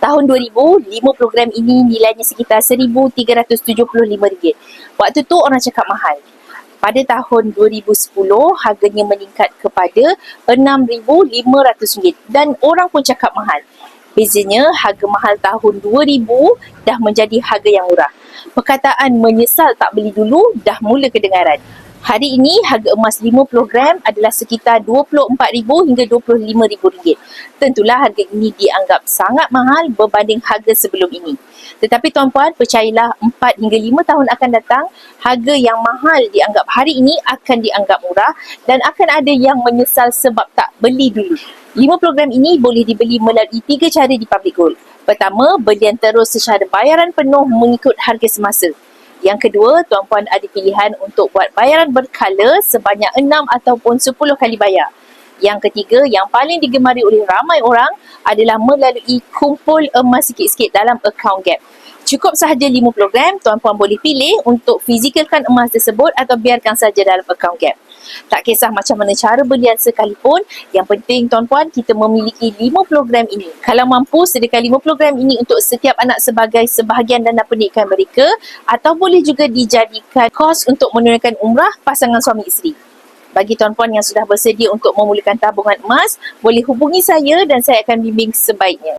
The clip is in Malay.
Tahun 2000, 5 program ini nilainya sekitar RM1,375. Waktu tu orang cakap mahal. Pada tahun 2010, harganya meningkat kepada RM6,500 dan orang pun cakap mahal. Bezanya, harga mahal tahun 2000 dah menjadi harga yang murah. Perkataan menyesal tak beli dulu dah mula kedengaran. Hari ini, harga emas 50 gram adalah sekitar RM24,000 hingga RM25,000. Tentulah harga ini dianggap sangat mahal berbanding harga sebelum ini. Tetapi tuan-puan, percayalah 4 hingga 5 tahun akan datang, harga yang mahal dianggap hari ini akan dianggap murah dan akan ada yang menyesal sebab tak beli dulu. 5 program ini boleh dibeli melalui 3 cara di Public Gold. Pertama, belian terus secara bayaran penuh mengikut harga semasa. Yang kedua, tuan-puan ada pilihan untuk buat bayaran berkala sebanyak 6 ataupun 10 kali bayar. Yang ketiga, yang paling digemari oleh ramai orang adalah melalui kumpul emas sikit-sikit dalam akaun Gap. Cukup sahaja 5 program, tuan-puan boleh pilih untuk fizikalkan emas tersebut atau biarkan saja dalam akaun Gap. Tak kisah macam mana cara belian sekalipun, yang penting tuan-puan kita memiliki 5 program ini. Kalau mampu, sediakan 5 program ini untuk setiap anak sebagai sebahagian dana pendidikan mereka atau boleh juga dijadikan kos untuk menunaikan umrah pasangan suami isteri. Bagi tuan-puan yang sudah bersedia untuk memulakan tabungan emas, boleh hubungi saya dan saya akan bimbing sebaiknya.